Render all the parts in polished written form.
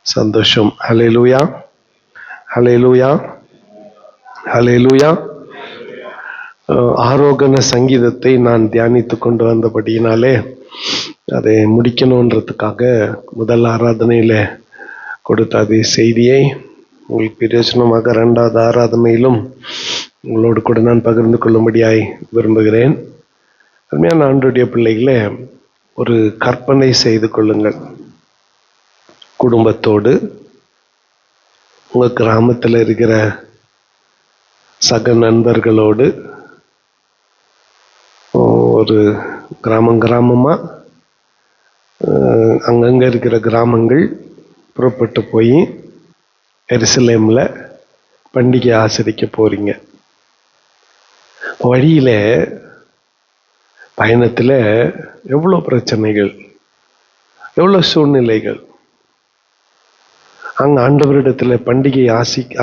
சந்தோஷம். ஹல்லேலூயா, ஹல்லேலூயா, ஹல்லேலூயா. ஆரோகண சங்கீதத்தை நான் தியானித்து கொண்டு வந்தபடியினாலே அதை முடிக்கணுன்றதுக்காக முதல் ஆராதனையில கொடுத்த அதே செய்தியை உங்களுக்கு பிரயோஜனமாக இரண்டாவது ஆராதனையிலும் உங்களோடு கூட நான் பகிர்ந்து கொள்ளும்படியாய் விரும்புகிறேன். அருமையான ஆண்டவருடைய பிள்ளைகளே, ஒரு கற்பனை செய்து கொள்ளுங்கள். குடும்பத்தோடு உங்கள் கிராமத்தில் இருக்கிற சக நண்பர்களோடு ஒரு கிராமமாக அங்கங்கே இருக்கிற கிராமங்கள் புறப்பட்டு போய் எருசலேமில் பண்டிகை ஆசரிக்க போறீங்க. வழியில் பயணத்தில் எவ்வளோ பிரச்சனைகள், எவ்வளோ சூழ்நிலைகள். அங்கே ஆண்டவரிடத்தில் பண்டிகை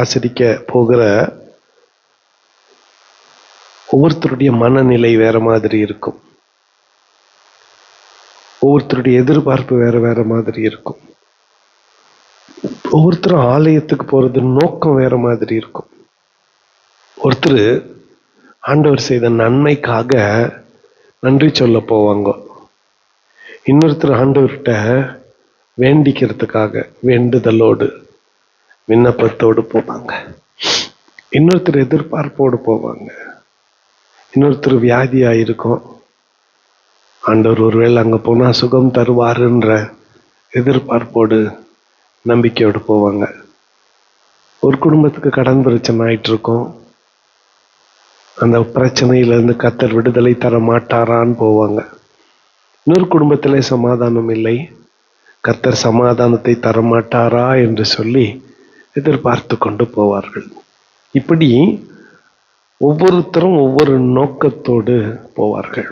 ஆசரிக்க போகிற ஒவ்வொருத்தருடைய மனநிலை வேற மாதிரி இருக்கும். ஒவ்வொருத்தருடைய எதிர்பார்ப்பு வேற மாதிரி இருக்கும். ஒவ்வொருத்தரும் ஆலயத்துக்கு போறது நோக்கம் வேற மாதிரி இருக்கும். ஒருத்தர் ஆண்டவர் செய்த நன்மைக்காக நன்றி சொல்ல போவாங்க. இன்னொருத்தர் ஆண்டவர்கிட்ட வேண்டிக்கிறதுக்காக வேண்டுதலோடு விண்ணப்பத்தோடு போவாங்க. இன்னொருத்தர் எதிர்பார்ப்போடு போவாங்க. இன்னொருத்தர் வியாதியா இருக்கும். ஆண்டவர் ஒருவேளை அங்கே போனால் சுகம் தருவாருன்ற எதிர்பார்ப்போடு நம்பிக்கையோடு போவாங்க. ஒரு குடும்பத்துக்கு கடன் பிரச்சனை ஆயிட்டு இருக்கும். அந்த பிரச்சனையிலிருந்து கர்த்தர் விடுதலை தர மாட்டாரான்னு போவாங்க. இன்னொரு குடும்பத்திலே சமாதானம் இல்லை, கர்த்தர் சமாதானத்தை தரமாட்டாரா என்று சொல்லி எதிர்பார்த்து கொண்டு போவார்கள். இப்படி ஒவ்வொருத்தரும் ஒவ்வொரு நோக்கத்தோடு போவார்கள்.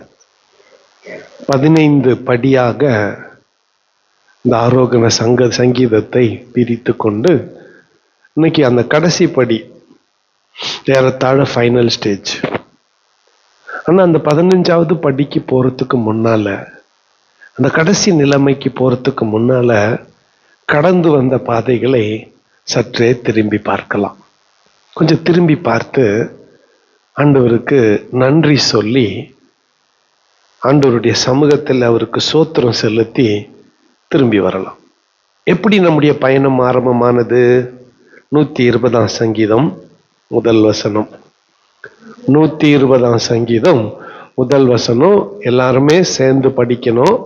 15 படியாக இந்த ஆரோகண சங்கீதத்தை பிரித்து கொண்டு இன்னைக்கு அந்த கடைசி படி ஏறத்தாழ ஃபைனல் ஸ்டேஜ். ஆனா அந்த 15வது படிக்கு போறதுக்கு முன்னால, அந்த கடைசி நிலைமைக்கு போறதுக்கு முன்னால கடந்து வந்த பாதைகளை சற்றே திரும்பி பார்க்கலாம். கொஞ்சம் திரும்பி பார்த்து ஆண்டவருக்கு நன்றி சொல்லி ஆண்டவருடைய சமூகத்தில் அவருக்கு சோத்திரம் செலுத்தி திரும்பி வரலாம். எப்படி நம்முடைய பயணம் ஆரம்பமானது? 120ஆம் சங்கீதம் முதல் வசனம். 120ஆம் சங்கீதம் முதல் வசனம் எல்லாருமே சேர்ந்து படிக்கணும்.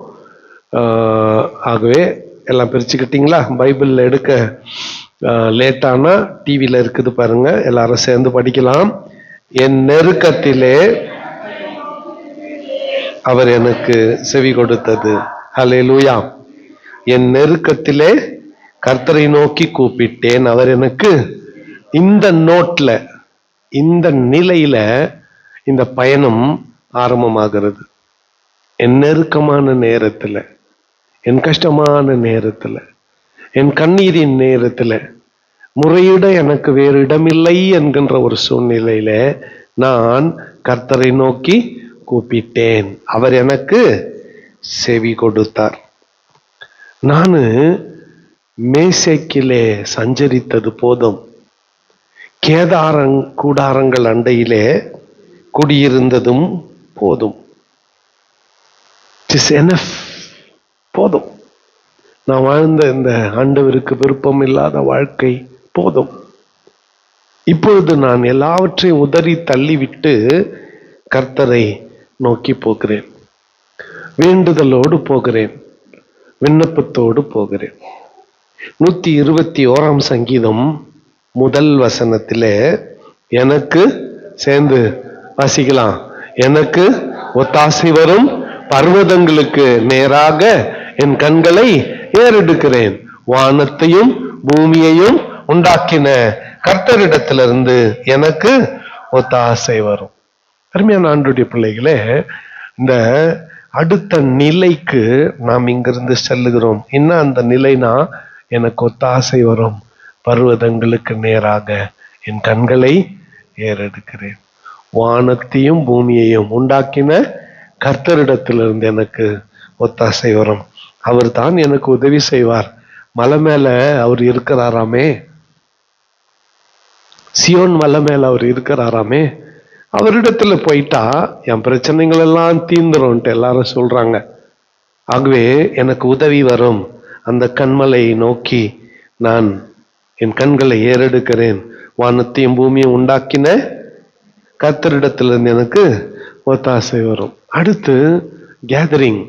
ஆகவே எல்லாம் பிரிச்சுக்கிட்டீங்களா? பைபிள்ல எடுக்க லேட்டானா டிவியில இருக்குது பாருங்க, எல்லாரும் சேர்ந்து படிக்கலாம். என் நெருக்கத்திலே அவர் எனக்கு செவி கொடுத்தது. ஹல்லேலூயா. என் நெருக்கத்திலே கர்த்தரை நோக்கி கூப்பிட்டேன், அவர் எனக்கு. இந்த நோட்ல, இந்த நிலையில இந்த பயணம் ஆரம்பமாகிறது. என் நெருக்கமான நேரத்துல, என் கஷ்டமான நேரத்துல, என் கண்ணீரின் நேரத்துல, முறையிட எனக்கு வேறு இடமில்லை என்கின்ற ஒரு சூழ்நிலையில நான் கர்த்தரை நோக்கி கூப்பிட்டேன், அவர் எனக்கு செவி கொடுத்தார். நானு மேசேக்கிலே சஞ்சரித்தது போதும், கூடாரங்கள் அண்டையிலே குடியிருந்ததும் போதும். போதும். நான் வாழ்ந்த இந்த ஆண்டவருக்கு விருப்பம் இல்லாத வாழ்க்கை போதும். இப்பொழுது நான் எல்லாவற்றையும் உதறி தள்ளிவிட்டு கர்த்தரை நோக்கி போகிறேன். வேண்டுதலோடு போகிறேன், விண்ணப்பத்தோடு போகிறேன். 121ஆம் சங்கீதம் முதல் வசனத்திலே எனக்கு சேர்ந்து வாசிக்கலாம். எனக்கு ஒத்தாசை வரும் பர்வதங்களுக்கு நேராக என் கண்களை ஏறெடுக்கிறேன். வானத்தையும் பூமியையும் உண்டாக்கின கர்த்தரிடத்திலிருந்து எனக்கு ஒத்தாசை வரும். அருமையான ஆண்டவருடைய பிள்ளைகளே, இந்த அடுத்த நிலைக்கு நாம் இங்கிருந்து செல்லுகிறோம். என்ன அந்த நிலைனா, எனக்கு ஒத்தாசை வரும் பர்வதங்களுக்கு நேராக என் கண்களை ஏறெடுக்கிறேன். வானத்தையும் பூமியையும் உண்டாக்கின கர்த்தரிடத்திலிருந்து எனக்கு ஒத்தாசை வரும். அவர் தான் எனக்கு உதவி செய்வார். மலை மேல அவர் இருக்கிறாராமே, சியோன் மலை மேல அவர் இருக்கிறாராமே. அவரிடத்துல போயிட்டா என் பிரச்சனைகள் எல்லாம் தீந்துரும்ட்டு எல்லாரும் சொல்றாங்க. ஆகவே எனக்கு உதவி வரும். அந்த கண்மலை நோக்கி நான் என் கண்களை ஏறெடுக்கிறேன். வானத்தையும் பூமியும் உண்டாக்கின கர்த்தரிடத்திலிருந்து எனக்கு ஒத்தாசை வரும். அடுத்து கேதரிங்,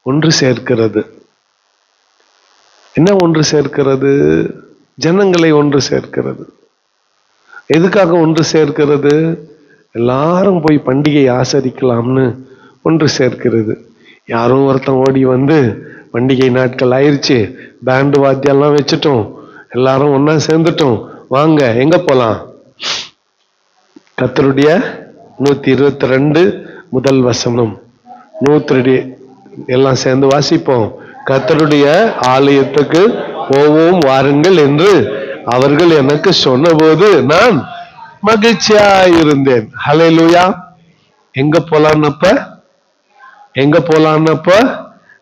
ஒன்று சேர்க்கிறது. என்ன ஒன்று சேர்க்கிறது? ஜனங்களை ஒன்று சேர்க்கிறது. எதுக்காக ஒன்று சேர்க்கிறது? எல்லாரும் போய் பண்டிகை ஆசரிக்கலாம்னு ஒன்று சேர்க்கிறது. யாரும் ஒருத்தன் ஓடி வந்து பண்டிகை நாட்கள் ஆயிடுச்சு, பேண்டு வாத்தியெல்லாம் வச்சுட்டோம், எல்லாரும் ஒன்னா சேர்ந்துட்டோம், வாங்க எங்க போலாம்? கர்த்தருடைய 122 முதல் வசனம், 102 எல்லாம் சேர்ந்து வாசிப்போம். கர்த்தருடைய ஆலயத்துக்கு போவோம் வாருங்கள் என்று அவர்கள் எனக்கு சொன்னபோது நான் மகிழ்ச்சியாயிருந்தேன். ஹல்லேலூயா. எங்க போலான்னப்ப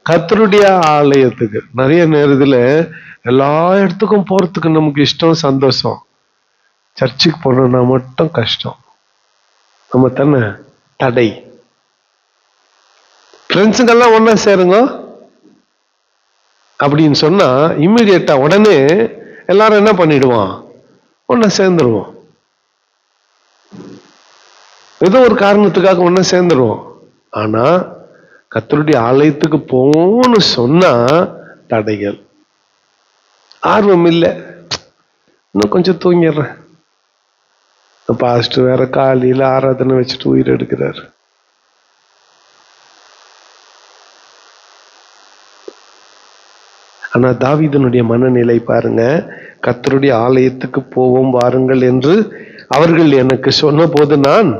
கர்த்தருடைய ஆலயத்துக்கு. நிறைய நேரத்துல எல்லா இடத்துக்கும் போறதுக்கு நமக்கு இஷ்டம், சந்தோஷம். சர்ச்சுக்கு போனோம்னா மட்டும் கஷ்டம். நம்ம தானே தடை. ஃப்ரெண்ட்ஸுங்கெல்லாம் ஒன்னா சேருங்க அப்படின்னு சொன்னா இம்மிடியேட்டா உடனே எல்லாரும் என்ன பண்ணிடுவோம்? ஒன்னா சேர்ந்துருவோம். ஏதோ ஒரு காரணத்துக்காக ஒன்னா சேர்ந்துருவோம். ஆனா கர்த்தருடைய ஆலயத்துக்கு போன்னு சொன்னா தடைகள். ஆர்வம் இல்லை, இன்னும் கொஞ்சம் தூங்கிடுறேன். பாஸ்டர் வேற காலையில ஆராதனை வச்சுட்டு உயிர் எடுக்கிறார். ஆனா தாவீதுனுடைய மனநிலை பாருங்க. கர்த்தருடைய ஆலயத்துக்கு போவோம் வாருங்கள் என்று அவர்கள் எனக்கு சொன்ன போது நான்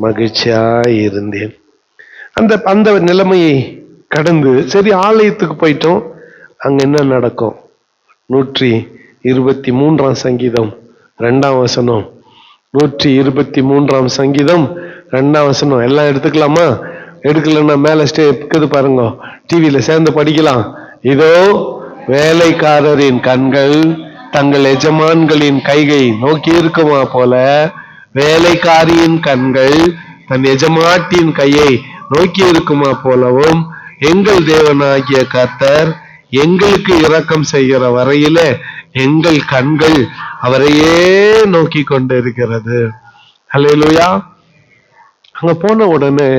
மகிழ்ச்சியாய் இருந்தேன். அந்த நிலைமையை கடந்து சரி ஆலயத்துக்கு போயிட்டோம். அங்க என்ன நடக்கும்? 123 சங்கீதம் 2 வசனம், 123 சங்கீதம் 2 வசனம். எல்லாம் எடுத்துக்கலாமா? எடுக்கலன்னா மேல ஸ்டேப் பாருங்க, டிவியில சேர்ந்து படிக்கலாம். இதோ வேலைக்காரரின் கண்கள் தங்கள் எஜமான்களின் கையை நோக்கி இருக்குமா போல, வேலைக்காரியின் கண்கள் தன் எஜமாட்டின் கையை நோக்கி இருக்குமா போலவும் எங்கள் தேவனாகிய கர்த்தர் எங்களுக்கு இரக்கம் செய்கிற வரையில எங்கள் கண்கள் அவரையே நோக்கி கொண்டிருக்கிறது. ஹல்லேலூயா. அங்க போன உடனே,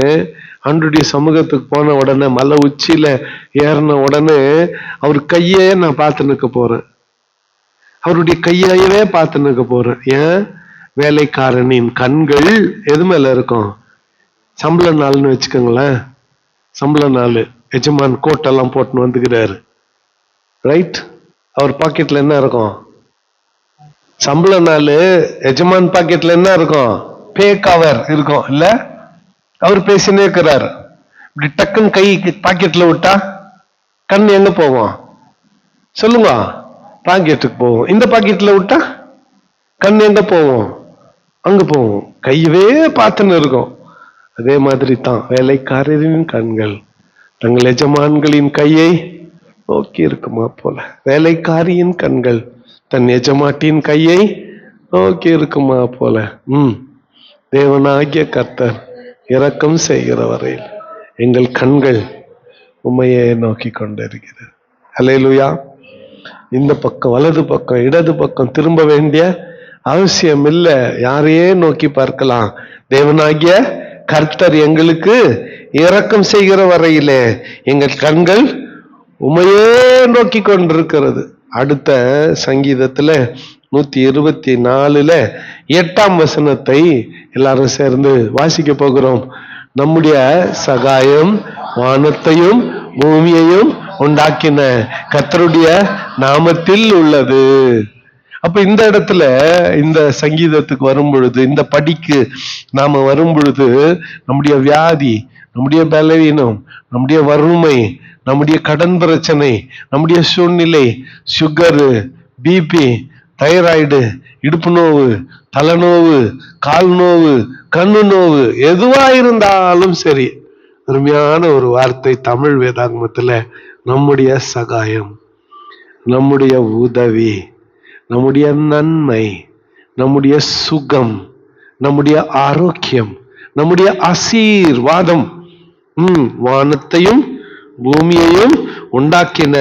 ஆண்டவருடைய சமூகத்துக்கு போன உடனே, மலை உச்சியில ஏறின உடனே அவர் கையே நான் பார்த்து நிற்க போறேன். அவருடைய கையையவே பார்த்து நிற்க போறேன். ஏன்? வேலைக்காரனின் கண்கள் எது மேல இருக்கும்? சம்பள நாள்னு வச்சுக்கோங்களேன். சம்பள நாள், எஜமான் கோட்டெல்லாம் போட்டுன்னு வந்துக்கிறாரு, ரைட்? அவர் பாக்கெட்ல என்ன இருக்கும்? சம்பள நாள் எஜமான் பாக்கெட்ல என்ன இருக்கும்? பே கவர் இருக்கும் இல்ல? அவர் பேசினே இருக்கிறார். இப்படி டக்குன்னு கை பாக்கெட்ல விட்டா கண் எங்க போவோம்? சொல்லுங்க. பாக்கெட்டுக்கு போவோம். இந்த பாக்கெட்ல விட்டா கண் எங்க போவோம்? அங்க போவோம். கையவே பார்த்துன்னு இருக்கும். அதே மாதிரி தான் வேலைக்காரரின் கண்கள் தங்கள் எஜமான்களின் கையை நோக்கி இருக்குமா போல, வேலைக்காரியின் கண்கள் தன் எஜமாட்டின் கையை நோக்கி இருக்குமா போல. தேவனாகிய கர்த்தர் இரக்கம் செய்கிற வரையில் எங்கள் கண்கள் உம்மையே நோக்கி கொண்டிருக்கிறது. ஹல்லேலூயா. இந்த பக்கம் வலது பக்கம் இடது பக்கம் திரும்ப வேண்டிய அவசியம் இல்லை. யாரையே நோக்கி பார்க்கலாம். தேவனாகிய கர்த்தர் எங்களுக்கு இரக்கம் செய்கிற வரையிலே எங்கள் கண்கள் உம்மையே நோக்கி கொண்டிருக்கிறது. அடுத்த சங்கீதத்துல 124 8 வசனத்தை எல்லாரும் சேர்ந்து வாசிக்க போகிறோம். நம்முடைய சகாயம் வானத்தையும் பூமியையும் உண்டாக்கின கர்த்தருடைய நாமத்தில் உள்ளது. அப்ப இந்த இடத்துல இந்த சங்கீதத்துக்கு வரும் பொழுது, இந்த படிக்கு நாம வரும் பொழுது, நம்முடைய வியாதி, நம்முடைய பலவீனம், நம்முடைய வறுமை, நம்முடைய கடன் பிரச்சனை, நம்முடைய சூழ்நிலை, சுகரு, பிபி, தைராய்டு, இடுப்பு நோவு, தலைநோவு, கால் நோவு, கண்ணு நோவு, எதுவா இருந்தாலும் சரி, அருமையான ஒரு வார்த்தை தமிழ் வேதாகமத்துல, நம்முடைய சகாயம். நம்முடைய உதவி, நம்முடைய நன்மை, நம்முடைய சுகம், நம்முடைய ஆரோக்கியம், நம்முடைய ஆசீர்வாதம் வானத்தையும் பூமியையும் உண்டாக்கின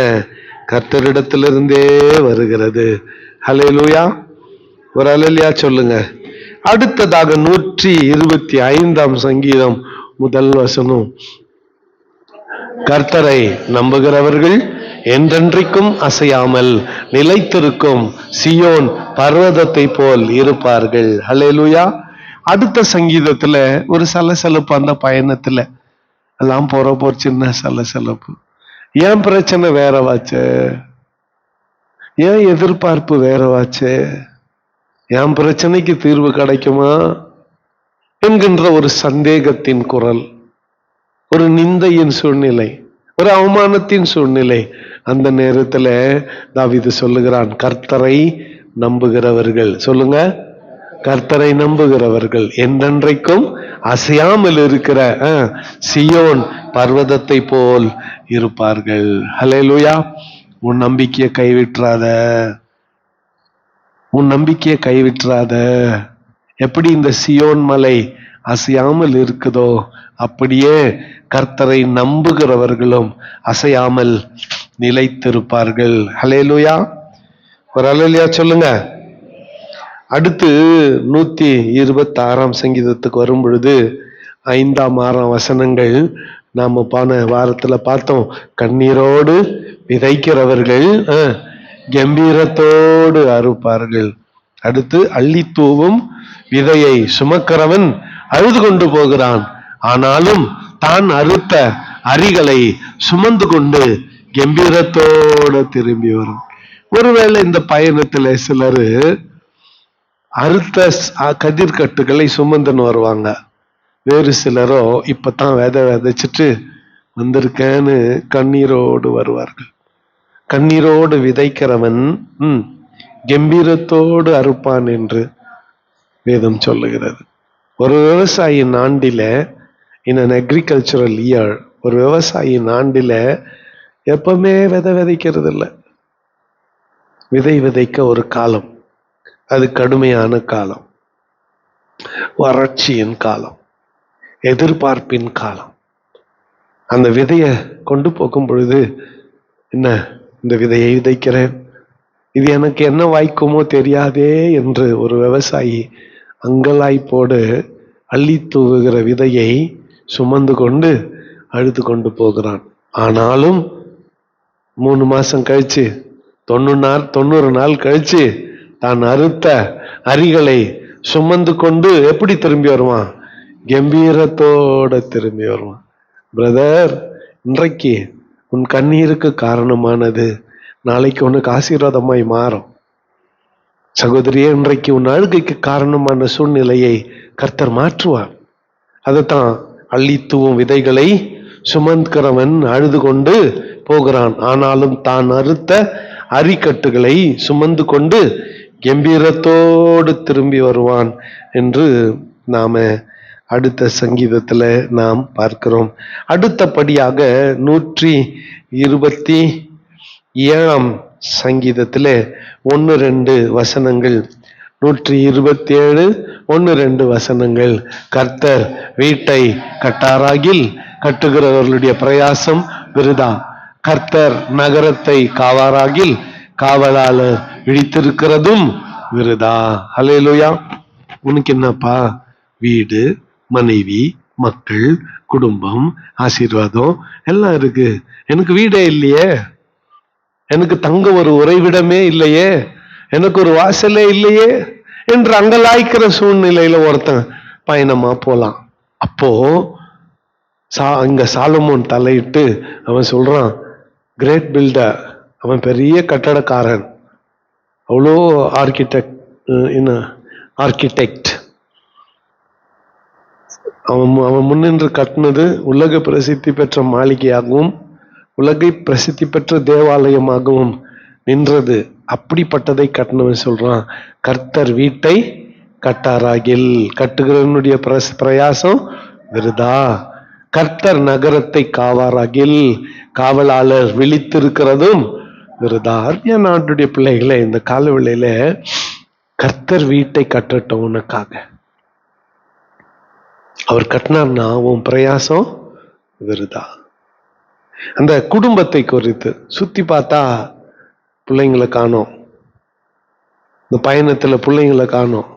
கர்த்தரிடத்திலிருந்தே வருகிறது. ஹல்லேலூயா. ஒரு அல்லேலூயா சொல்லுங்க. அடுத்ததாக 125 சங்கீதம் முதல் வசனம். கர்த்தரை நம்புகிறவர்கள் என்றென்றைக்கும் அசையாமல் நிலைத்திருக்கும் சியோன் பர்வதத்தை போல் இருப்பார்கள். ஹல்லேலூயா. அடுத்த சங்கீதத்துல ஒரு சலசலப்பு, அந்த பயணத்துல எல்லாம் போற சின்ன சலசலப்பு. ஏன் பிரச்சனை வேறவாச்சு, ஏன் எதிர்பார்ப்பு வேறவாச்சு, என் பிரச்சனைக்கு தீர்வு கிடைக்குமா என்கின்ற ஒரு சந்தேகத்தின் குரல், ஒரு நிந்தையின் சூழ்நிலை, ஒரு அவமானத்தின் சூழ்நிலை. அந்த நேரத்துல தாவீது சொல்லுகிறான், கர்த்தரை நம்புகிறவர்கள், சொல்லுங்க, கர்த்தரை நம்புகிறவர்கள் என்றென்றைக்கும் அசையாமல் இருக்கிற சியோன் பர்வதத்தை போல் இருப்பார்கள். ஹல்லேலூயா. உன் நம்பிக்கையை கைவிட்டுறாத, உன் நம்பிக்கையை கைவிட்டுறாத. எப்படி இந்த சியோன் மலை அசையாமல் இருக்குதோ அப்படியே கர்த்தரை நம்புகிறவர்களும் அசையாமல் நிலைத்திருப்பார்கள். ஹல்லேலூயா. ஒரு அல்லேலூயா சொல்லுங்க. அடுத்து 126 சங்கீதத்துக்கு வரும் பொழுது 5, 6 வசனங்கள் நாம போன வாரத்துல பார்த்தோம். கண்ணீரோடு விதைக்கிறவர்கள் கம்பீரத்தோடு அறுப்பார்கள். அடுத்து அள்ளி தூவும் விதையை சுமக்கிறவன் அழுது கொண்டு போகிறான், ஆனாலும் தான் அறுத்த அரிகளை சுமந்து கொண்டு கம்பீரத்தோடு திரும்பி வரும். ஒருவேளை இந்த பயணத்துல சிலரு அறுத்த கதிர்கட்டுகளை சுமந்துன்னு வருவாங்க. வேறு சிலரோ இப்பதான் விதைச்சிட்டு வந்திருக்கேன்னு கண்ணீரோடு வருவார்கள். கண்ணீரோடு விதைக்கிறவன் கம்பீரத்தோடு அறுப்பான் என்று வேதம் சொல்லுகிறது. ஒரு விவசாயின் ஆண்டில, இன் அன் அக்ரிகல்ச்சரல் இயர், ஒரு விவசாயின் ஆண்டில எப்பவுமே விதைக்கிறது இல்லை. விதைக்க ஒரு காலம், அது கடுமையான காலம், வறட்சியின் காலம், எதிர்பார்ப்பின் காலம். அந்த விதைய கொண்டு போகும் பொழுது, என்ன, இந்த விதையை விதைக்கிறேன், இது எனக்கு என்ன வாய்க்குமோ தெரியாதே என்று ஒரு விவசாயி அங்கலாய்ப்போடு அள்ளி தூவுகிற விதையை சுமந்து கொண்டு அழுது கொண்டு போகிறான். ஆனாலும் 3 மாசம் கழிச்சு, 90 நாள் கழிச்சு தான் அறுத்த அரிகளை சுமந்து கொண்டு எப்படி திரும்பி வருவான்? கம்பீரத்தோட திரும்பி வருவான். பிரதர், இன்றைக்கு உன் கண்ணீருக்கு காரணமானது நாளைக்கு உனக்கு ஆசீர்வாதமாய் மாறும். சகோதரியே, இன்றைக்கு உன் அழுகைக்கு காரணமான சூழ்நிலையை கர்த்தர் மாற்றுவார். அதைத்தான் அள்ளி தூவும் விதைகளை சுமக்கிறவன் அழுது கொண்டு போகிறான், ஆனாலும் தான் அறுத்த அரிக்கட்டுகளை சுமந்து கொண்டு கம்பீரத்தோடு திரும்பி வருவான் என்று நாம அடுத்த சங்கீதத்துல நாம் பார்க்கிறோம். அடுத்தபடியாக 127 சங்கீதத்துல 1-2 வசனங்கள், 127 1-2 வசனங்கள். கர்த்தர் வீட்டை கட்டாராகில் கட்டுகிறவர்களுடைய பிரயாசம் விருதா, கர்த்தர் நகரத்தை காவாராகில் காவலாளர் விழித்திருக்கிறதும் விருதா. ஹல்லேலூயா. உனக்கு என்னப்பா? வீடு, மனைவி, மக்கள், குடும்பம், ஆசீர்வாதம் எல்லாம் இருக்கு. எனக்கு வீடே இல்லையே, எனக்கு தங்க ஒரு உறைவிடமே இல்லையே, எனக்கு ஒரு வாசலே இல்லையே என்று அங்கலாய்க்கிற சூழ்நிலையில ஒருத்தன் பயணமா போலாம். அப்போ இங்க சாலமோன் தலையிட்டு அவன் சொல்றான், கிரேட் பில்டர், அவன் பெரிய கட்டடக்காரன், அவ்வளோ ஆர்கிடெக்ட். அவன் முன்னின்று கட்டினது உலக பிரசித்தி பெற்ற மாளிகையாகவும் உலகை பிரசித்தி பெற்ற தேவாலயமாகவும் நின்றது. அப்படிப்பட்டதை கட்டினவன் சொல்றான், கர்த்தர் வீட்டை கட்டாராகில் கட்டுகிறவனுடைய பிரயாசம் விருதா, கர்த்தர் நகரத்தை காவாராகில் காவலாளர் விழித்திருக்கிறதும் விருதா. அருமையான நாட்டுடைய பிள்ளைகளை, இந்த காலவெளியில கர்த்தர் வீட்டை கட்டட்டும் உனக்காக. அவர் கட்டினார்னா உன் பிரயாசம் விருதா. அந்த குடும்பத்தை குறித்து சுத்தி பார்த்தா பிள்ளைங்களை காணோம், இந்த பயணத்துல பிள்ளைங்களை காணோம்.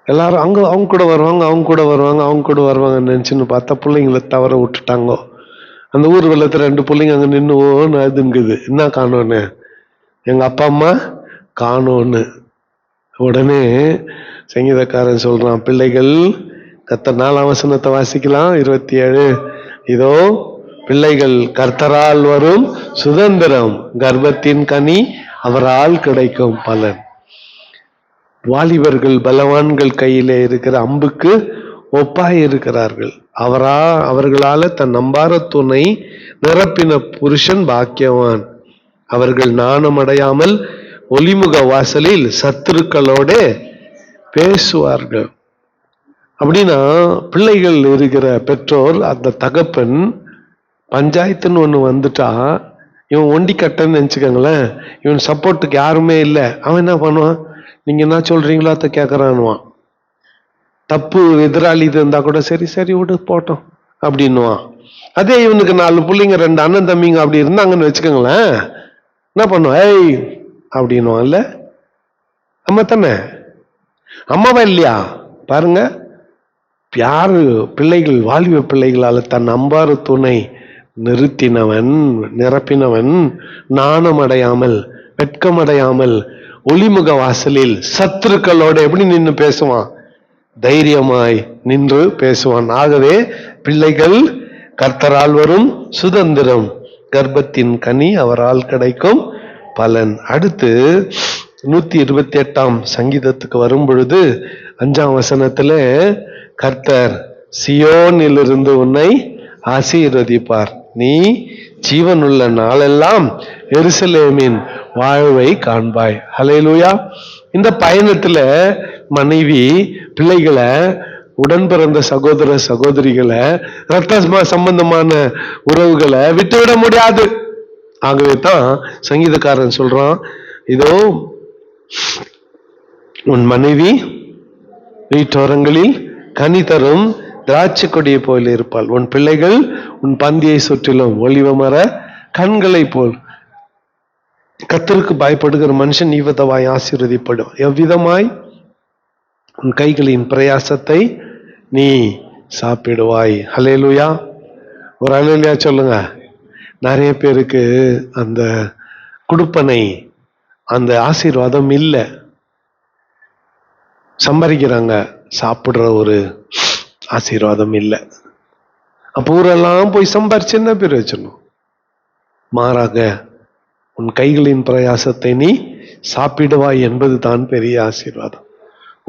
எல்லாரும் அவங்க கூட வருவாங்க, அவங்க கூட வருவாங்க, அவங்க கூட வருவாங்கன்னு நினைச்சுன்னு பார்த்தா பிள்ளைங்களை தவற விட்டுட்டாங்க. அந்த ஊர் வெள்ளத்துல 2 பிள்ளைங்க அங்க நின்று ஓன்னு அதுங்குது, என்ன காணோன்னு, எங்க அப்பா அம்மா காணோன்னு. உடனே சங்கீதக்காரன் சொல்றான், பிள்ளைகள் கர்த்தர் 4ஆம் வசனத்தை வாசிக்கலாம், 27. இதோ பிள்ளைகள் கர்த்தரால் வரும் சுதந்திரம், கர்ப்பத்தின் கனி அவரால் கிடைக்கும் பலன். வாலிபர்கள் பலவான்கள் கையிலே இருக்கிற அம்புக்கு ஒப்பாய் இருக்கிறார்கள். அவர்களால தன் நம்பார துணை நிரப்பின புருஷன் பாக்கியவான். அவர்கள் நாணம் அடையாமல் ஒலிமுக வாசலில் சத்துருக்களோட பேசுவார்கள். அப்படின்னா பிள்ளைகள் இருக்கிற பெற்றோர், அந்த தகப்பன் பஞ்சாயத்துன்னு ஒண்ணு வந்துட்டா, இவன் ஒண்டி கட்டன்னு நினைச்சுக்கோங்களேன், இவன் சப்போர்ட்டுக்கு யாருமே இல்லை, அவன் என்ன பண்ணுவான், நீங்க என்ன சொல்றீங்களோ அதை கேட்கறான்னுவான். தப்பு எதிராளி இருந்தா கூட சரி சரி விடு போட்டோம் அப்படின்னுவான். அதே இவனுக்கு 4 பிள்ளைங்க 2 அண்ணன் தம்பிங்க அப்படி இருந்தாங்கன்னு வச்சுக்கோங்களேன், என்ன பண்ணுவான், ஏய் அப்படின்னுவான். இல்ல அம்மா தானே, அம்மாவா இல்லையா பாருங்க. யாரு பிள்ளைகள், வாலிப பிள்ளைகளால தன் அம்பாறு துணை நிரப்பினவன் நாணம் அடையாமல் வெட்கம் அடையாமல் ஒளிமுக வாசலில் சத்துருக்களோட எப்படி நின்று பேசுவான், தைரியமாய் நின்று பேசுவான். ஆகவே பிள்ளைகள் கர்த்தரால் வரும் சுதந்திரம், கர்ப்பத்தின் கனி அவரால் கிடைக்கும் பலன். அடுத்து 128ஆம் சங்கீதத்துக்கு வரும் பொழுது 5ஆம் வசனத்துல கர்த்தர் சியோனிலிருந்து உன்னை ஆசீர்வதிப்பார், நீ ஜீவனுள்ள நாளெல்லாம் எருசலேமின் வாழ்வை காண்பாய். ஹல்லேலூயா. இந்த பயணத்துல மனைவி பிள்ளைகளை, உடன் பிறந்த சகோதர சகோதரிகளை, ரத்த சம்பந்தமான உறவுகளை விட்டுவிட முடியாது. ஆகவே தான் சங்கீதக்காரன் சொல்றான், இதோ உன் மனைவி வீட்டோரங்களில் கனி தரும் திராட்சை கொடியை போல் இருப்பாள், உன் பிள்ளைகள் உன் பந்தியை சுற்றிலும் ஒலிவ மர கண்களை போல். கர்த்தருக்கு பயப்படுகிற மனுஷன் இவ்விதமாய் ஆசீர்வதிப்படும். எவ்விதமாய், உன் கைகளின் பிரயாசத்தை நீ சாப்பிடுவாய். ஹல்லேலூயா. ஒரு ஹல்லேலூயா சொல்லுங்க. நிறைய பேருக்கு அந்த குடுப்பனை, அந்த ஆசீர்வாதம் இல்லை. சம்பாதிக்கிறாங்க, சாப்பிடுற ஒரு ஆசீர்வாதம் இல்லை. அப்போ ஊரெல்லாம் போய் சம்பாரிச்சு என்ன பேர் வச்சிடணும். மாறாக உன் கைகளின் பிரயாசத்தை நீ சாப்பிடுவாய் என்பது தான் பெரிய ஆசீர்வாதம்.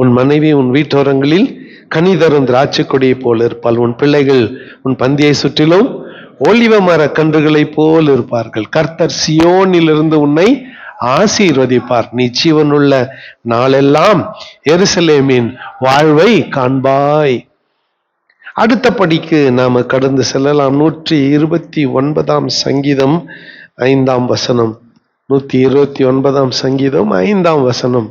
உன் மனைவி உன் வீட்டோரங்களில் கனி தரும் திராட்சை கொடியை போல் இருப்பாள், உன் பிள்ளைகள் உன் பந்தியை சுற்றிலும் ஒலிவ மர கன்றுகளை போல் இருப்பார்கள். கர்த்தர் சியோனிலிருந்து உன்னை ஆசீர்வதிப்பார், நீ ஜீவனுள்ள நாளெல்லாம் எருசலேமின் வாழ்வை காண்பாய். அடுத்த படிக்கு நாம கடந்து செல்லலாம். 129ஆம் சங்கீதம் 5ஆம் வசனம். 129ஆம் சங்கீதம் 5ஆம் வசனம்.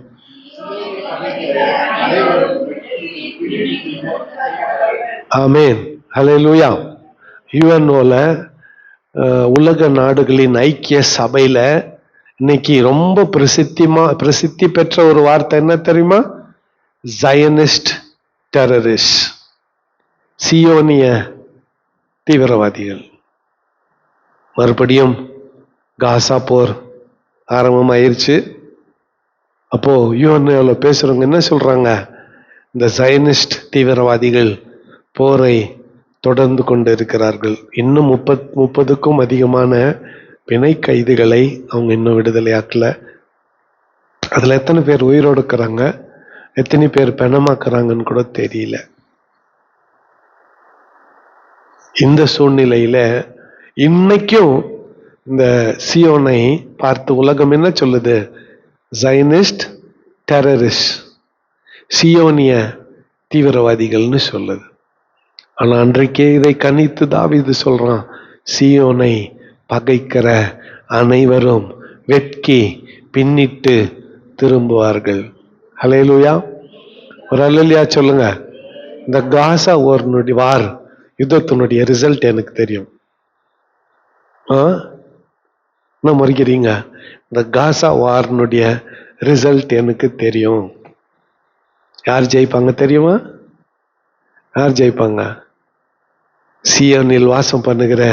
ஆமென். ஹல்லேலூயா. யுஎன்ஓல உலக நாடுகளின் ஐக்கிய சபையில இன்னைக்கு ரொம்ப பிரசித்தி பெற்ற ஒரு வார்த்தை என்ன தெரியுமா? ஜயனிஸ்ட் டெரரிஸ்ட், சியோனிய தீவிரவாதிகள். மறுபடியும் காசா போர் ஆரம்பமாயிருச்சு. அப்போ யுஎன்ஓல பேசுறவங்க என்ன சொல்றாங்க? இந்த ஜயனிஸ்ட் தீவிரவாதிகள் போரை தொடர்ந்து கொண்டு இருக்கிறார்கள். இன்னும் 30க்கும் அதிகமான பிணை கைதிகளை அவங்க இன்னும் விடுதலையாக்கல. அதுல எத்தனை பேர் உயிரோடு இருக்கிறாங்க, எத்தனை பேர் பிணமாக்குறாங்கன்னு கூட தெரியல. இந்த சூழ்நிலையில இன்னைக்கும் இந்த சியோனை பார்த்து உலகம் என்ன சொல்லுது? ஜயனிஸ்ட் டெரரிஸ்ட், சியோனிய தீவிரவாதிகள்னு சொல்லுது. ஆனா அன்றைக்கே இதை கணித்து தாவீது சொல்றான், சியோனை பகைக்கிற அனைவரும் வெட்கி பின்னிட்டு திரும்புவார்கள். ஹல்லேலூயா. ஒரு அல்லேலூயா சொல்லுங்க. இந்த காசா வார் யுத்தத்தினுடைய ரிசல்ட் எனக்கு தெரியும். என்ன மறைக்கிறீங்க? இந்த காசா வார்னுடைய ரிசல்ட் எனக்கு தெரியும். யார் ஜெயிப்பாங்க தெரியுமா? யார் ஜெயிப்பாங்க? சியோனில் வாசம் பண்ணுகிற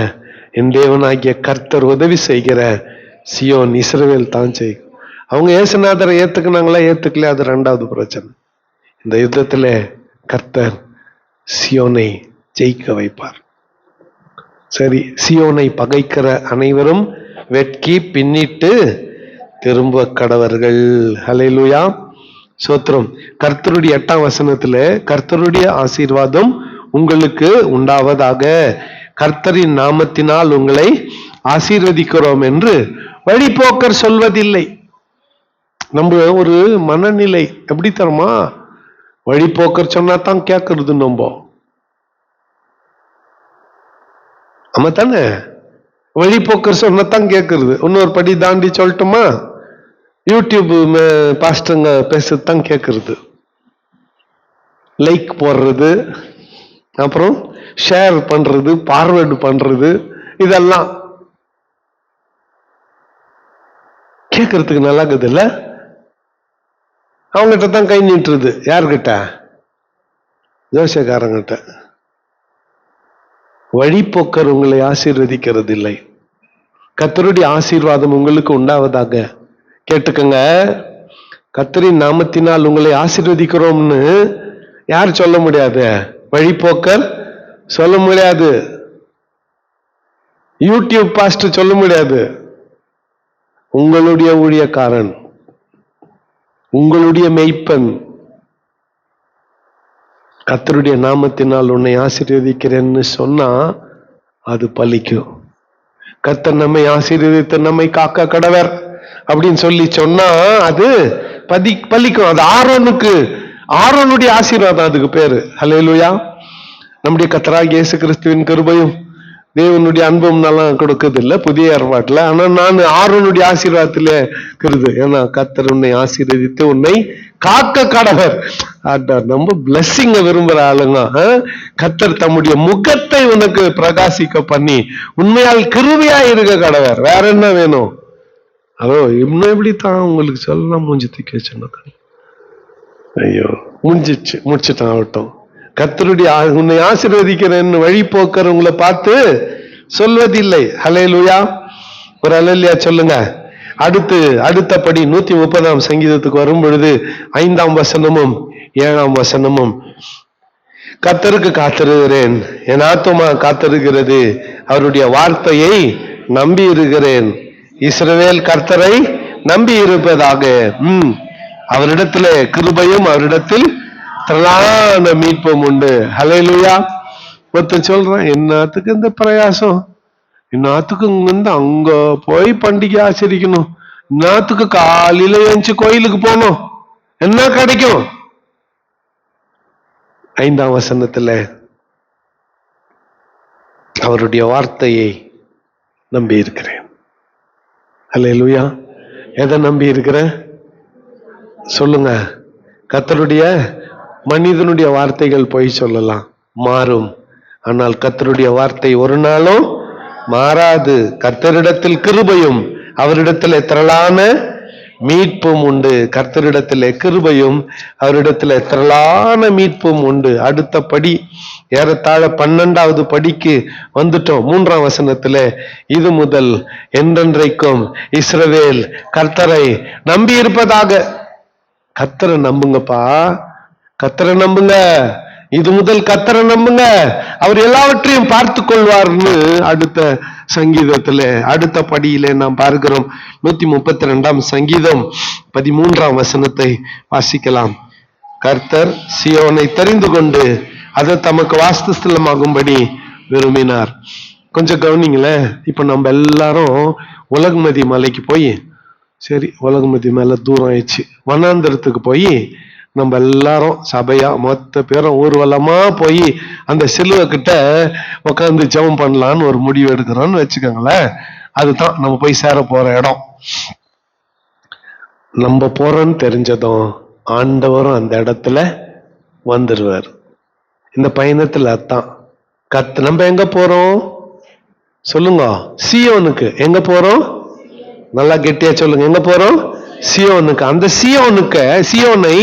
என் தேவனாகிய கர்த்தர் உதவி செய்கிற சியோன் இஸ்ரவேல் தான் ஜெயிக்கும். அவங்க இயேசுநாதரை ஏத்துக்குனாங்களா ஏத்துக்கல, அது ரெண்டாவது பிரச்சனை. இந்த யுத்தத்துல கர்த்தர் சியோனை ஜெயிக்க வைப்பார். சரி, சியோனை பகைக்கிற அனைவரும் வெட்கி பின்னிட்டு திரும்ப கடவர்கள். ஹல்லேலூயா, சோத்திரம். கர்த்தருடைய 8ஆம் வசனத்துல கர்த்தருடைய ஆசீர்வாதம் உங்களுக்கு உண்டாவதாக, கர்த்தரின் நாமத்தினால் உங்களை ஆசீர்வதிக்கிறோம் என்று வழிபோக்கர் சொல்வதில்லை. நம்ம ஒரு மனநிலை எப்படி தருமா? வழிபோக்கர் சொன்னா தான் கேட்கறது. நம்ம ஆமா தானே? வழிபோக்கர் சொன்னதான் கேட்கறது. இன்னொரு படி தாண்டி சொல்லட்டுமா? யூடியூப் பாஸ்டருங்க பேசுறதுதான் கேட்கறது, லைக் போடுறது, அப்புறம் ஷேர் பண்றது, ஃபார்வர்டு பண்றது, இதெல்லாம் கேட்கறதுக்கு நல்லா இருக்குது இல்ல? அவங்ககிட்ட தான் கை நீட்டுறது. யார்கிட்ட? ஜோசியக்காரங்கிட்ட. வழிபோக்கர் உங்களை ஆசீர்வதிக்கிறது இல்லை. கர்த்தருடைய ஆசீர்வாதம் உங்களுக்கு உண்டாவதாக. கேட்டுக்கங்க, கர்த்தரின் நாமத்தினால் உங்களை ஆசீர்வதிக்கிறோம்னு யார் சொல்ல முடியாது? வழிபோக்கர் சொல்ல முடியாது. யூடியூப் பாஸ்டர் சொல்ல முடியாது. உங்களுடைய ஊழியக்காரன், உங்களுடைய மெய்ப்பன் கர்த்தருடைய நாமத்தினால் உன்னை ஆசீர்வதிக்கிறேன்னு சொன்னா அது பலிக்கும். கர்த்தர் நம்மை ஆசீர்வதித்து நம்மை காக்க கடவர் அப்படின்னு சொல்லி சொன்னா அது பலிக்கும். அது ஆரோனுடைய ஆசீர்வாதம், அதுக்கு பேரு. ஹல்லேலூயா. நம்முடைய கர்த்தராகிய இயேசு கிறிஸ்துவின் கிருபையும் தேவனுடைய அன்பும் நல்லா கொடுக்குது இல்ல புதிய ஏற்பாட்டுல. ஆனா நான் ஆரோனுடைய ஆசீர்வாதத்திலே இருக்கிறது. ஏன்னா கர்த்தர் உன்னை ஆசீர்வதித்து உன்னை காக்க கடவர். நம்ம பிளஸ்ஸிங்க விரும்புற ஆளுங்க. கர்த்தர் தம்முடைய முகத்தை உனக்கு பிரகாசிக்க பண்ணி உண்மையால் கிருபையா இருக்க கடவர். வேற என்ன வேணும்? அதோ இன்னும் எப்படித்தான் உங்களுக்கு சொல்லலாம்? மூஞ்சி தூக்கி சொன்னது. ஐயோ, முடிச்சுட்டான் ஆகட்டும். கர்த்தருடைய உன்னை ஆசீர்வதிக்கிறேன்னு வழிபோக்கர் உங்களை பார்த்து சொல்வதில்லை. ஹல்லேலூயா. ஒரு அல்லேலூயா சொல்லுங்க. அடுத்தபடி 130ஆம் சங்கீதத்துக்கு வரும் பொழுது 5ஆம் வசனமும் 7ஆம் வசனமும், கர்த்தருக்கு காத்திருக்கிறேன், என் ஆத்துமா காத்திருக்கிறது, அவருடைய வார்த்தையை நம்பி இருக்கிறேன். இஸ்ரவேல் கர்த்தரை நம்பி இருப்பதாக. அவரிடத்துல கிருபையும் அவரிடத்தில் திரளான மீட்பும் உண்டு. ஹல்லேலூயா. ஒருத்தன் சொல்றான், என்னத்துக்கு இந்த பிரயாசம், என்னத்துக்கு இங்கிருந்து அங்க போய் பண்டிகை ஆச்சரிக்கணும், என்னத்துக்கு காலையில எழுந்து கோயிலுக்கு போகணும், என்ன கிடைக்கும்? 5ஆம் வசனத்துல அவருடைய வார்த்தையை நம்பி இருக்கிறேன். ஹல்லேலூயா. எதை நம்பி இருக்கிறேன் சொல்லுங்க? கர்த்தருடைய, மனிதனுடைய வார்த்தைகள் போய் சொல்லலாம், மாறும். ஆனால் கர்த்தருடைய வார்த்தை ஒரு நாளும் மாறாது. கர்த்தரிடத்தில் கிருபையும் அவரிடத்தில் திரளான மீட்பும் உண்டு. கர்த்தரிடத்தில் கிருபையும் அவரிடத்தில் திரளான மீட்பும் உண்டு. அடுத்தபடி ஏறத்தாழ 12வது படிக்கு வந்துட்டோம். 3ஆம் வசனத்துல, இது முதல் என்றென்றைக்கும் இஸ்ரவேல் கர்த்தரை நம்பி இருப்பதாக. கர்த்தரை நம்புங்கப்பா, கர்த்தரை நம்புங்க. இது முதல் கர்த்தரை நம்புங்க, அவர் எல்லாவற்றையும் பார்த்து கொள்வார்னு அடுத்த சங்கீதத்துல அடுத்த படியிலே நாம் பார்க்கிறோம். 132ஆம் சங்கீதம் 13ஆம் வசனத்தை வாசிக்கலாம். கர்த்தர் சியோனை தெரிந்து கொண்டு அதை தமக்கு வாஸ்துஸ்தலமாகும்படி விரும்பினார். கொஞ்சம் கவனிங்களேன். இப்ப நம்ம எல்லாரும் உலகமதி மலைக்கு போய், சரி உலகமதி மேல தூரம் ஆயிடுச்சு, வனாந்தரத்துக்கு போய் நம்ம எல்லாரும் சபையா மொத்த பேரும் ஊர்வலமா போய் அந்த சிலுவை கிட்ட உட்காந்து ஜெபம் பண்ணலான்னு ஒரு முடிவு எடுக்கிறோம்னு வச்சுக்கோங்களேன். அதுதான் நம்ம போய் சேர போற இடம். நம்ம போறோம்னு தெரிஞ்சதும் ஆண்டவரும் அந்த இடத்துல வந்துருவார். இந்த பயணத்துல அதான் நம்ம எங்க போறோம் சொல்லுங்க? சியோனுக்கு. எங்க போறோம்? நல்லா கெட்டியா சொல்லுங்க. எங்க போறோம்? சியோனுக்கு. அந்த சியோனை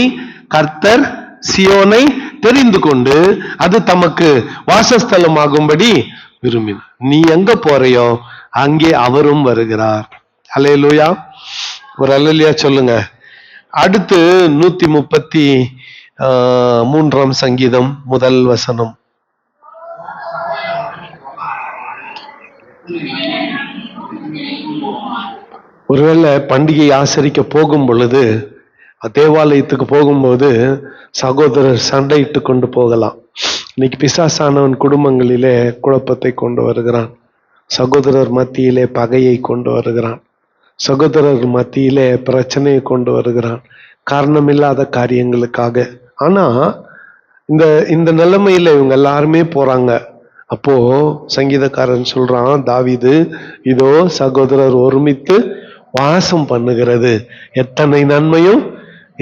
கர்த்தர் சியோனை தெரிந்து கொண்டு அது தமக்கு வாசஸ்தலமாகும்படி விரும்பினார். நீ எங்க போறையோ அங்கே அவரும் வருகிறார். அல்லேலூயா. ஒரு அல்லேலூயா சொல்லுங்க. அடுத்து 133 சங்கீதம் முதல் வசனம். ஒருவேளை பண்டிகை ஆசரிக்க போகும் பொழுது, தேவாலயத்துக்கு போகும்போது சகோதரர் சண்டையிட்டு கொண்டு போகலாம். இன்னைக்கு பிசாசானவன் குடும்பங்களிலே குழப்பத்தை கொண்டு வருகிறான். சகோதரர் மத்தியிலே பகையை கொண்டு வருகிறான். சகோதரர் மத்தியிலே பிரச்சனையை கொண்டு வருகிறான், காரணமில்லாத காரியங்களுக்காக. ஆனா இந்த நிலைமையில இவங்க எல்லாருமே போறாங்க. அப்போ சங்கீதக்காரன் சொல்றான், தாவீது, இதோ சகோதரர் ஒருமித்து வாசம் பண்ணுகிறது, எத்தனை நன்மையும்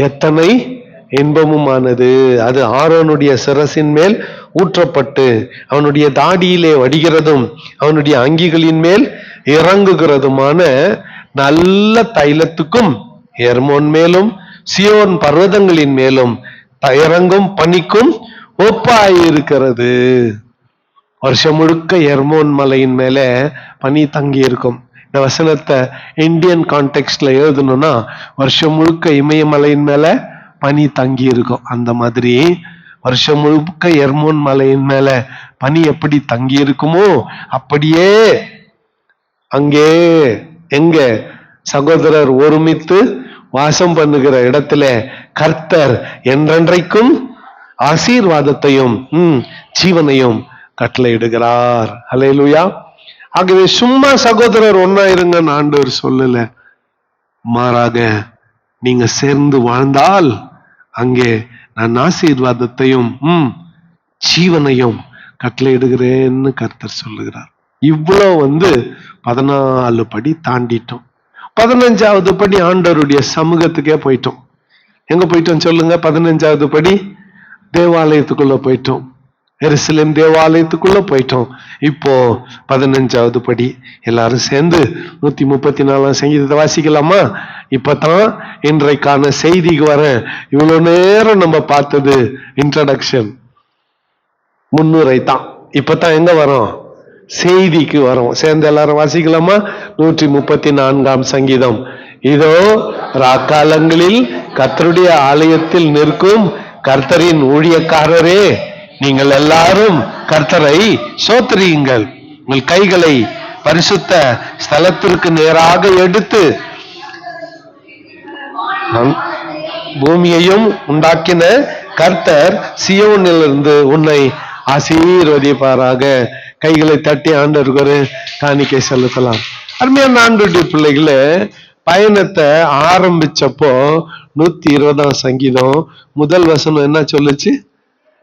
எத்தனை இன்பமுமானது. அது ஆரோனுடைய சிரசின் மேல் ஊற்றப்பட்டு அவனுடைய தாடியிலே வடிகிறதும் அவனுடைய அங்கிகளின் மேல் இறங்குகிறதுமான நல்ல தைலத்துக்கும் எர்மோன் மேலும் சியோன் பர்வதங்களின் மேலும் இறங்கும் பனிக்கும் ஒப்பாயிருக்கிறது. வருஷம் முழுக்க எர்மோன் மலையின் மேல பனி தங்கி இருக்கும். இந்த வசனத்தை இந்தியன் கான்டெக்ட்ல எழுதணும்னா வருஷம் முழுக்க இமயமலையின் மேல பனி தங்கி இருக்கும். அந்த மாதிரி வருஷம் முழுக்க எர்மோன் மலையின் மேல பனி எப்படி தங்கி இருக்குமோ அப்படியே அங்கே எங்க சகோதரர் ஒருமித்து வாசம் பண்ணுகிற இடத்துல கர்த்தர் என்றென்றைக்கும் ஆசீர்வாதத்தையும் ஜீவனையும் கட்டளையிடுகிறார். அல்லேலூயா. ஆகவே சும்மா சகோதரர் ஒன்னா இருங்கன்னு ஆண்டவர் சொல்லல, மாறாக நீங்க சேர்ந்து வாழ்ந்தால் அங்கே நான் ஆசீர்வாதத்தையும் ஜீவனையும் கட்டளையிடுகிறேன்னு கர்த்தர் சொல்லுகிறார். இவ்வளவு 14 படி தாண்டிட்டோம். 15வது படி ஆண்டவருடைய சமூகத்துக்கே போயிட்டோம். எங்க போயிட்டோம் சொல்லுங்க? 15வது படி தேவாலயத்துக்குள்ள போயிட்டோம். எருசலேம் தேவாலயத்துக்குள்ள போயிட்டோம். இப்போ 15வது படி எல்லாரும் சேர்ந்து 134 சங்கீதத்தை வாசிக்கலாமா? இப்பதான் இன்றைக்கான செய்திக்கு வர. இவ்வளவு நேரம் நம்ம பார்த்தது இன்ட்ரடக்ஷன், முன்னுரை தான். இப்பதான் எங்க வரோம்? செய்திக்கு வரோம். சேர்ந்து எல்லாரும் வாசிக்கலாமா? 134 சங்கீதம். இதோ ராக்காலங்களில் கர்த்தருடைய ஆலயத்தில் நிற்கும் கர்த்தரின் ஊழியக்காரரே, நீங்கள் எல்லாரும் கர்த்தரை சோத்திரியுங்கள். உங்கள் கைகளை பரிசுத்த ஸ்தலத்திற்கு நேராக எடுத்து பூமியையும் உண்டாக்கின கர்த்தர் சியோனிலிருந்து உன்னை ஆசீர்வதிப்பாராக. கைகளை தட்டி ஆண்டவருக்கு ஒரு காணிக்கை செலுத்தலாம். அருமையான ஆண்டவருடைய பிள்ளைகளே, பயணத்தை ஆரம்பிச்சப்போ 120 சங்கீதம் முதல் வசனம் என்ன சொல்லுச்சு?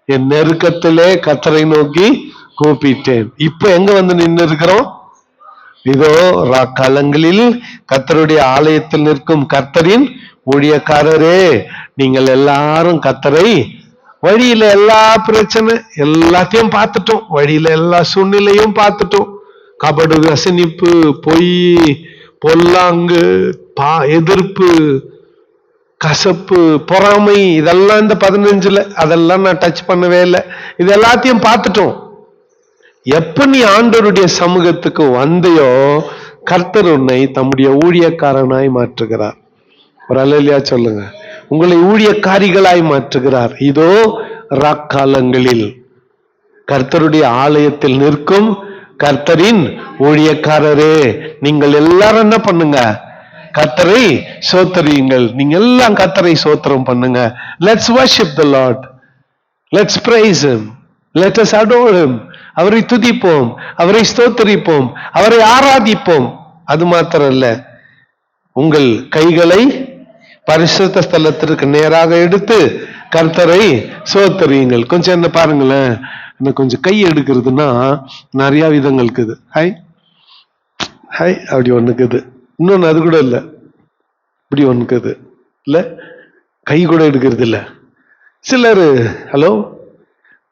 என் நெருக்கத்திலே கர்த்தரை நோக்கி கூப்பிட்டேன். இப்ப எங்க நின்று இருக்கிறோம்? இதோ ராக்காலங்களில் கர்த்தருடைய ஆலயத்தில் நிற்கும் கர்த்தரின் ஊழியக்காரரே, நீங்கள் எல்லாரும் கர்த்தரை. வழியில எல்லா பிரச்சனை எல்லாத்தையும் பார்த்துட்டோம். வழியில எல்லா சூழ்நிலையும் பார்த்துட்டோம். கபடு, ரசனிப்பு, பொய், பொல்லாங்கு, எதிர்ப்பு, கசப்பு, பொறாமை, இதெல்லாம் இந்த 15ல அதெல்லாம் நான் டச் பண்ணவே இல்லை. இது எல்லாத்தையும் பார்த்துட்டோம். எப்ப நீ ஆண்டவருடைய சமூகத்துக்கு வந்தையோ கர்த்தர் உன்னை தம்முடைய ஊழியக்காரனாய் மாற்றுகிறார். ஒரு அல்லேலூயா சொல்லுங்க. உங்களை ஊழியக்காரிகளாய் மாற்றுகிறார். இதோ ராக்காலங்களில் கர்த்தருடைய ஆலயத்தில் நிற்கும் கர்த்தரின் ஊழியக்காரரே, நீங்கள் எல்லாரும் என்ன பண்ணுங்க? கர்த்தரை சோத்தரியுங்கள். நீங்க எல்லாம் கர்த்தரை சோத்திரம் பண்ணுங்க. Let's worship the Lord. Let's praise him. Let us adore him. அவரை துதிப்போம், அவரை ஸ்தோத்தரிப்போம், அவரை ஆராதிப்போம். அது மாத்திரம் இல்ல, உங்கள் கைகளை பரிசுத்த ஸ்தலத்திற்கு நேராக எடுத்து கர்த்தரை சோத்தரியுங்கள். கொஞ்சம் என்ன பாருங்களேன், இன்னும் கொஞ்சம் கை எடுக்கிறதுனா நிறைய விதங்கள் இருக்குது. ஹாய் அப்படி ஒண்ணுக்குது. இன்னொன்னு அது கூட இல்லை, இப்படி ஒண்ணுக்குது இல்ல, கை கூட எடுக்கிறது இல்ல. சிலர் ஹலோ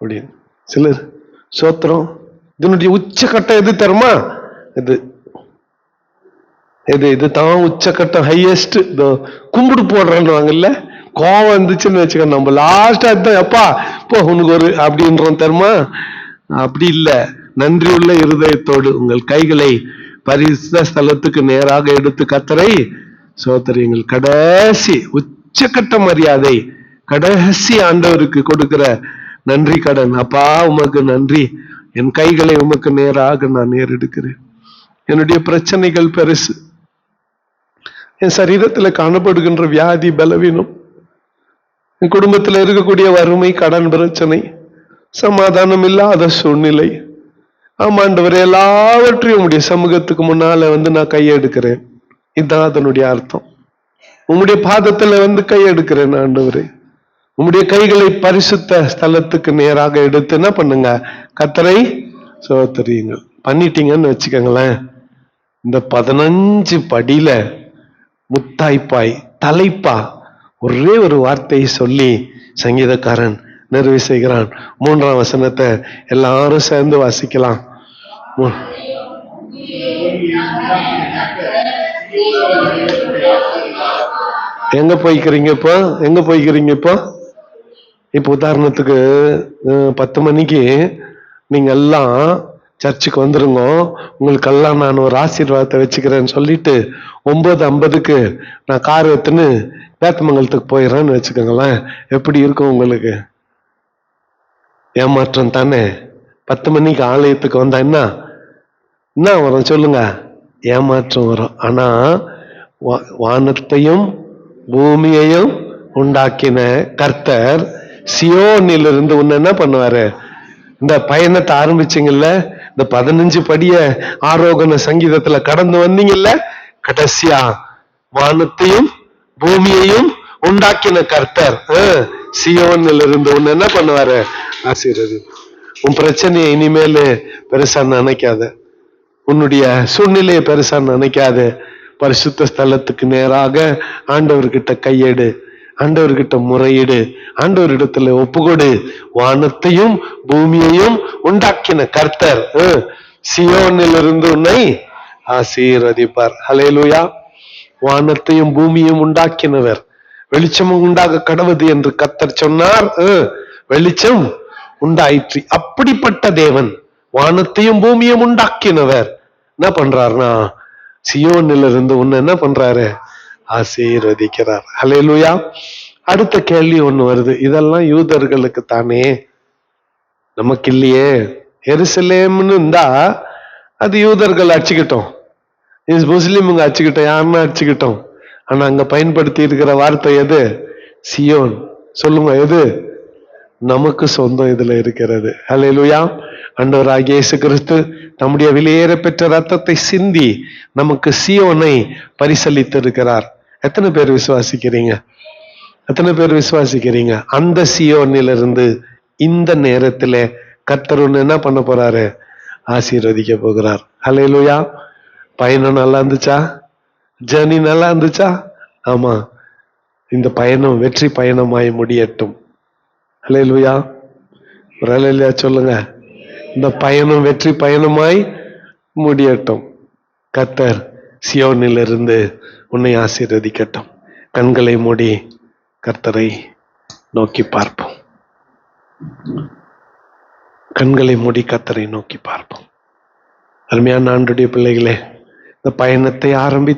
அப்படின்னு, சிலர் சோத்திரம். இதனுடைய உச்சக்கட்டம் எது தருமா? இது எது இதுதான் உச்சக்கட்டம், ஹையஸ்ட். கும்பிடு போடுறேன்னு வாங்கல்ல, கோவம் இருந்துச்சுன்னு வச்சுக்க, நம்ம லாஸ்டா தான் எப்பா போ உனக்கு ஒரு அப்படின்றோம் தருமா? அப்படி இல்ல. நன்றி உள்ள இருதயத்தோடு உங்கள் கைகளை பரிசுத்த ஸ்தலத்துக்கு நேராக எடுத்து கர்த்தரை சோதரியுங்கள். கடைசி உச்சக்கட்ட மரியாதை, கடைசி ஆண்டவருக்கு கொடுக்கிற நன்றி கடன். அப்பா உமக்கு நன்றி, என் கைகளை உமக்கு நேராக நான் நேரெடுக்கிறேன். என்னுடைய பிரச்சனைகள் பெருசு, என் சரீரத்துல காணப்படுகின்ற வியாதி பலவீனம், என் குடும்பத்தில் இருக்கக்கூடிய வறுமை, கடன் பிரச்சனை, சமாதானம் இல்லாத சூழ்நிலை. ஆமாண்டவர், எல்லாவற்றையும் உங்களுடைய சமூகத்துக்கு முன்னால நான் கையெடுக்கிறேன். இதுதான் அதனுடைய அர்த்தம். உம்முடைய பாதத்துல கையெடுக்கிறேன் ஆண்டவரே. உம்முடைய கைகளை பரிசுத்த ஸ்தலத்துக்கு நேராக எடுத்து என்ன பண்ணுங்க, கர்த்தரை சோதரியுங்கள். பண்ணிட்டீங்கன்னு வச்சுக்கோங்களேன், இந்த 15 படியில முத்தாய்ப்பாய் தலைப்பா ஒரே ஒரு வார்த்தையை சொல்லி சங்கீதக்காரன் நிறைவு செய்கிறான். 3ஆம் வசனத்தை எல்லாரும் சேர்ந்து வாசிக்கலாம். எங்க போய்க்கிறீங்க இப்போ? எங்க போய்க்கிறீங்க இப்போ? இப்ப உதாரணத்துக்கு 10 மணிக்கு நீங்க எல்லாம் சர்ச்சுக்கு வந்துருங்க, உங்களுக்கெல்லாம் நான் ஒரு ஆசீர்வாதத்தை வச்சுக்கிறேன்னு சொல்லிட்டு 9:50க்கு நான் கார் எடுத்துன்னு வேத்தமங்கலத்துக்கு போயிடுறேன்னு வச்சுக்கோங்களேன். எப்படி இருக்கும் உங்களுக்கு? ஏமாற்றம் தானே. 10 மணிக்கு ஆலயத்துக்கு வந்தா என்ன வரும் சொல்லுங்க? ஏமாற்றம் வரும். ஆனா வானத்தையும் பூமியையும் உண்டாக்கின கர்த்தர் சியோனிலிருந்து உன்னை என்ன பண்ணுவாரு? இந்த பயணத்தை ஆரம்பிச்சீங்கல்ல, இந்த 15 படிய ஆரோகண சங்கீதத்துல கடந்து வந்தீங்கல்ல, கடைசியா வானத்தையும் பூமியையும் உண்டாக்கின கர்த்தர் சியோனிலிருந்து உன்னை என்ன பண்ணுவாரு? ஆசீர்வதி. உன் பிரச்சனையை இனிமேல் பெருசா நினைக்காத, உன்னுடைய சூழ்நிலையை பெருசா நினைக்காத. பரிசுத்த ஸ்தலத்துக்கு நேராக ஆண்டவர்கிட்ட கையெடு, ஆண்டவர்கிட்ட முறையிடு, ஆண்டவரிடத்துல ஒப்புக்கொடு. வானத்தையும் பூமியையும் உண்டாக்கின கர்த்தர் சியோனிலிருந்து உன்னை ஆசீர்வதிப்பார். ஹல்லேலூயா. வானத்தையும் பூமியும் உண்டாக்கினவர், வெளிச்சமும் உண்டாக கடவுது என்று கர்த்தர் சொன்னார். வெளிச்சம் உண்டாயிற்று. அப்படிப்பட்ட தேவன், வானத்தையும் பூமியும் உண்டாக்கினவர் என்ன பண்றாருன்னா, சியோனிலிருந்து உன்னை என்ன பண்றாரு? ஆசீர்வதிக்கிறார். ஹல்லேலூயா. அடுத்த கேள்வி ஒண்ணு வருது, இதெல்லாம் யூதர்களுக்கு தானே, நமக்கு இல்லையே. எருசலேம்னு இருந்தா அது யூதர்கள் அடிச்சுக்கிட்டோம், முஸ்லிமுங்க அடிச்சுக்கிட்டோம், யாருன்னா அடிச்சுக்கிட்டோம். ஆனா அங்க பயன்படுத்தி இருக்கிற வார்த்தை எது? சியோன். சொல்லுங்க, எது நமக்கு சொந்தம் இதுல இருக்கிறது? ஹல்லேலூயா. ஆண்டவராகிய இயேசு கிறிஸ்து நம்முடைய விலையேற பெற்ற ரத்தத்தை சிந்தி நமக்கு சியோனை பரிசளித்து இருக்கிறார். எத்தனை பேர் விசுவாசிக்கிறீங்க? எத்தனை பேர் விசுவாசிக்கிறீங்க? அந்த சியோனிலிருந்து இந்த நேரத்துல கர்த்தர் என்ன பண்ண போறாரு? ஆசீர்வதிக்க போகிறார். ஹல்லேலூயா. பயணம் நல்லா இருந்துச்சா? ஜர்னி நல்லா இருந்துச்சா? ஆமா, இந்த பயணம் வெற்றி பயணமாய் முடியட்டும். ஹல்லேலூயா. ஒரு ஹல்லேலூயா சொல்லுங்க. இந்த பயணம் வெற்றி பயணமாய் முடியட்டும். கர்த்தர் சியோனிலிருந்து உன்னை ஆசீர்வதிக்கட்டும். கண்களை மூடி கர்த்தரை நோக்கி பார்ப்போம். கண்களை மூடி கர்த்தரை நோக்கி பார்ப்போம். அருமையான ஆண்டுடைய பிள்ளைகளே, இந்த பயணத்தை ஆரம்பித்து